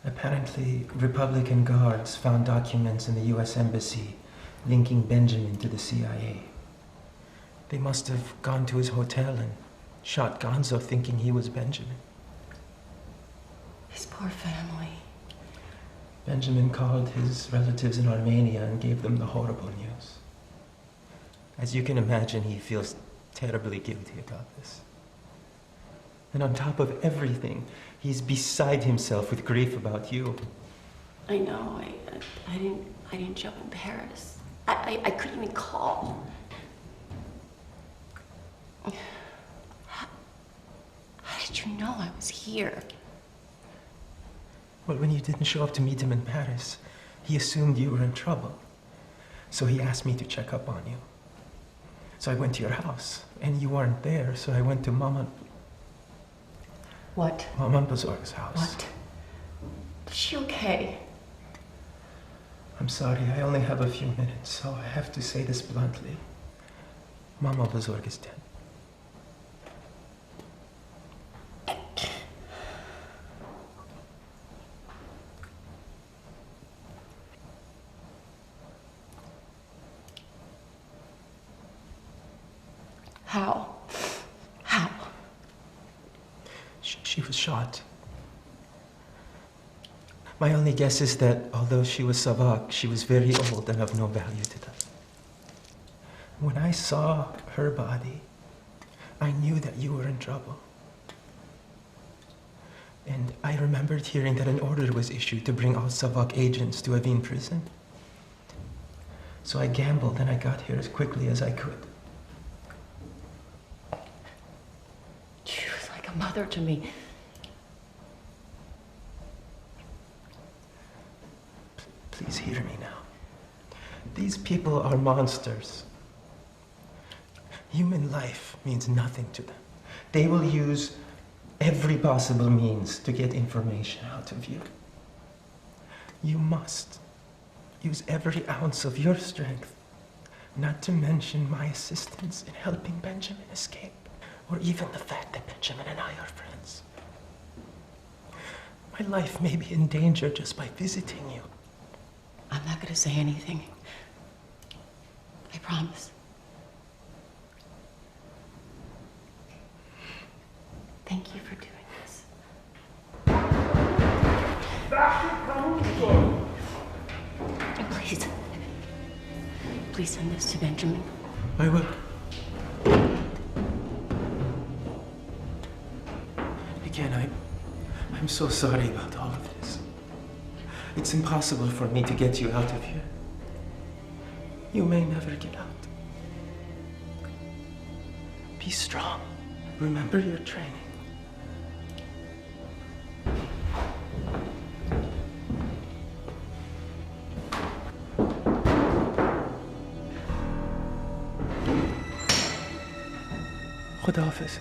Apparently, Republican guards found documents in the U.S. Embassy linking Benjamin to the CIA. They must have gone to his hotel and shot Gonzo thinking he was Benjamin. His poor family. Benjamin called his relatives in Armenia and gave them the horrible news. As you can imagine, he feels terribly guilty about this. And on top of everything, he's beside himself with grief about you. I know, I didn't jump in Paris. I couldn't even call. How did you know I was here? Well, when you didn't show up to meet him in Paris, he assumed you were in trouble. So he asked me to check up on you. So I went to your house, and you weren't there, so I went to Mama... What? Mama Bazorg's house. What? Is she okay? I'm sorry, I only have a few minutes, so I have to say this bluntly. Mama Bazorg is dead. How? How? She was shot. My only guess is that although she was Savak, she was very old and of no value to them. When I saw her body, I knew that you were in trouble. And I remembered hearing that an order was issued to bring all Savak agents to Evin prison. So I gambled and I got here as quickly as I could. She was like a mother to me. Please hear me now. These people are monsters. Human life means nothing to them. They will use every possible means to get information out of you. You must use every ounce of your strength, not to mention my assistance in helping Benjamin escape, or even the fact that Benjamin and I are friends. My life may be in danger just by visiting you. I'm not going to say anything. I promise. Thank you for doing this. Please. Please send this to Benjamin. I will. Again, I'm so sorry about all of this. It's impossible for me to get you out of here. You may never get out. Be strong. Remember your training. خداحافظ.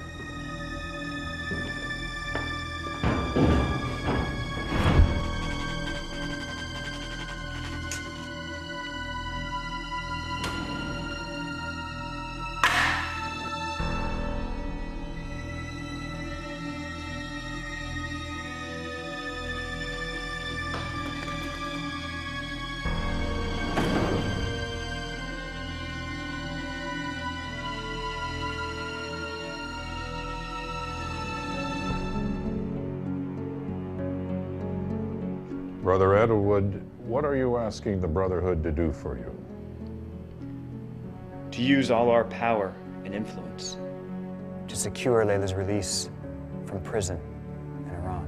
Brother Edelwood, what are you asking the Brotherhood to do for you? To use all our power and influence to secure Layla's release from prison in Iran.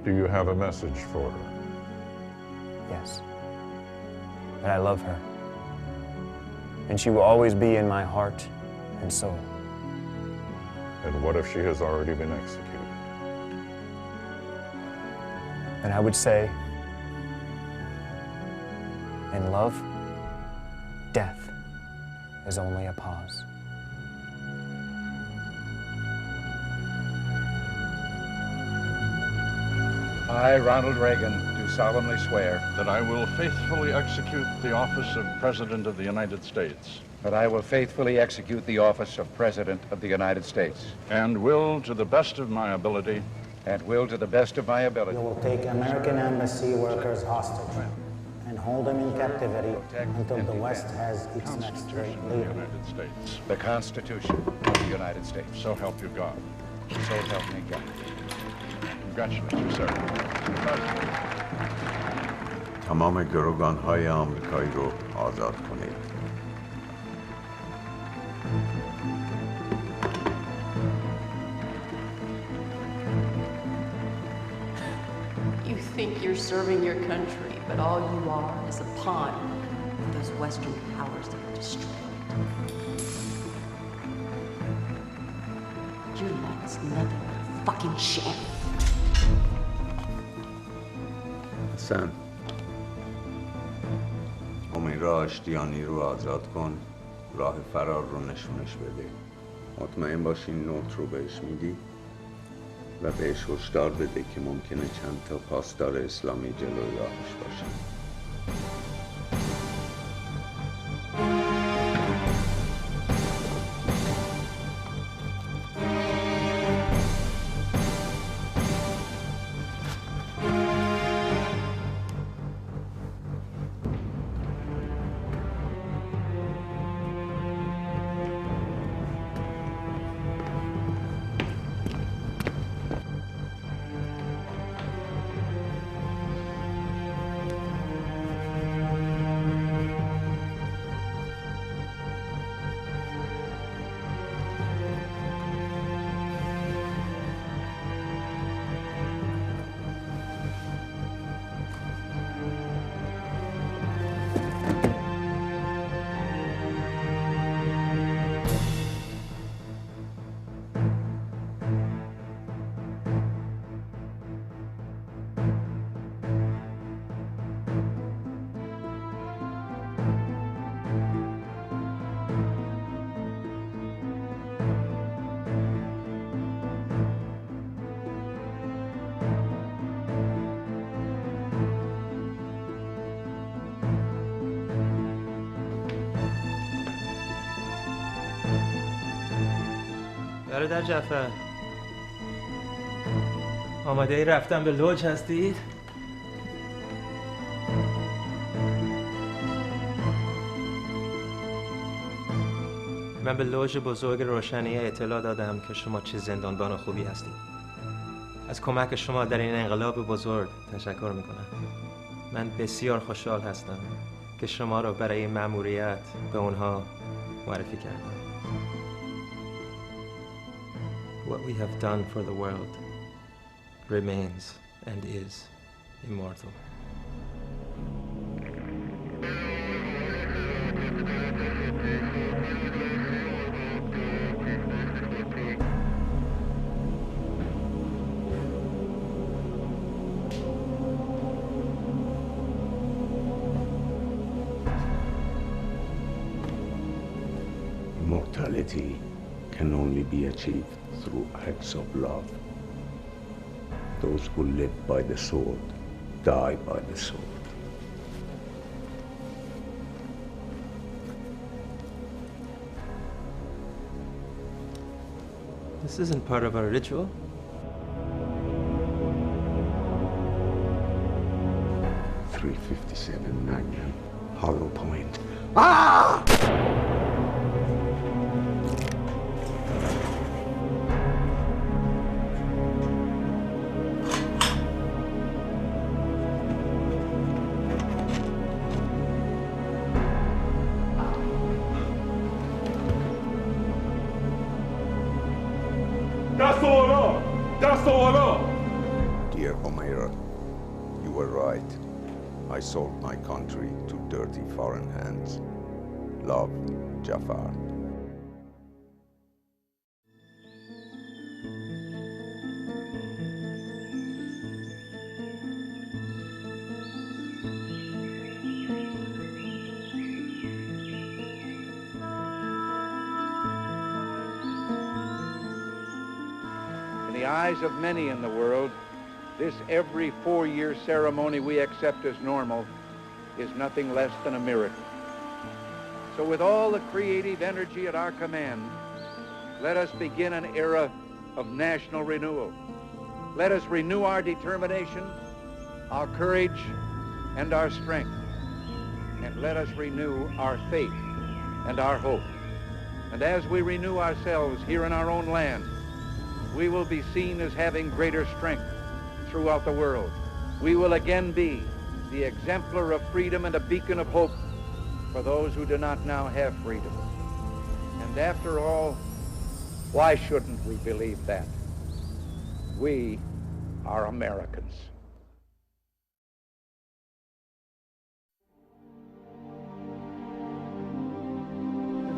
Do you have a message for her? Yes. But I love her. And she will always be in my heart and soul. And what if she has already been executed? And I would say, in love, death is only a pause. I, Ronald Reagan, do solemnly swear that I will faithfully execute the office of President of the United States. that I will faithfully execute the office of President of the United States. And will, to the best of my ability, And will, to the best of my ability, You will take American embassy workers hostage and hold them in captivity until the West has its next great leader. the Constitution of the United States. So help you God. So help me God. Congratulations, sir. تمام گروگان‌های آمریکایی رو آزاد کنید. You think you're serving your country, but all you are is a pawn for those Western powers that are destroyed. Your life is nothing but a fucking sham. حسن امین را آشتیانی رو آزاد کن، راه فرار رو نشونش بده. مطمئن باشین نوت رو بهش میدی و بهش هشدار بده که ممکنه چند تا پاسدار اسلامی جلوی راهش باشن. برادر جعفر، آماده ای رفتن به لوج هستید؟ من به لوژ بزرگ روشنیه اطلاع دادم که شما چه زندانبان خوبی هستید. از کمک شما در این انقلاب بزرگ تشکر میکنم. من بسیار خوشحال هستم که شما را برای این مأموریت به اونها معرفی کردم. What we have done for the world remains and is immortal. Immortality can only be achieved through acts of love. Those who live by the sword die by the sword. This isn't part of our ritual. .357 Magnum, hollow point. Ah! Dear Homaira, you were right. I sold my country to dirty foreign hands. Love, Jafar. In the eyes of many in the world, this every 4-year ceremony we accept as normal is nothing less than a miracle. So with all the creative energy at our command, let us begin an era of national renewal. Let us renew our determination, our courage, and our strength. And let us renew our faith and our hope. And as we renew ourselves here in our own land, we will be seen as having greater strength throughout the world. We will again be the exemplar of freedom and a beacon of hope for those who do not now have freedom. And after all, why shouldn't we believe that? We are Americans.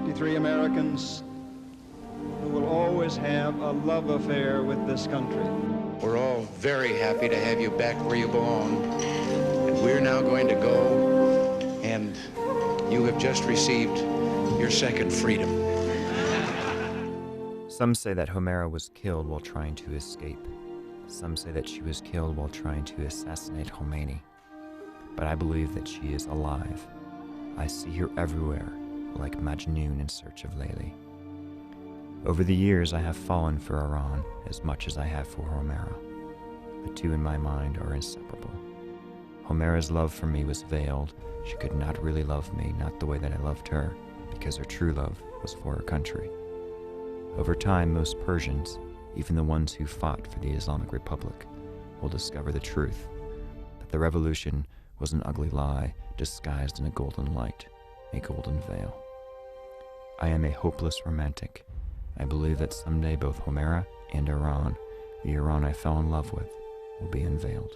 "53 Americans who will always have a love affair with this country." We're all very happy to have you back where you belong. And we're now going to go, and you have just received your second freedom. Some say that Homera was killed while trying to escape. Some say that she was killed while trying to assassinate Khomeini. But I believe that she is alive. I see her everywhere, like Majnun in search of Layli. Over the years, I have fallen for Iran as much as I have for Homera. The two in my mind are inseparable. Homera's love for me was veiled. She could not really love me, not the way that I loved her, because her true love was for her country. Over time, most Persians, even the ones who fought for the Islamic Republic, will discover the truth, that the revolution was an ugly lie disguised in a golden light, a golden veil. I am a hopeless romantic. I believe that someday both Homera and Iran, the Iran I fell in love with, will be unveiled.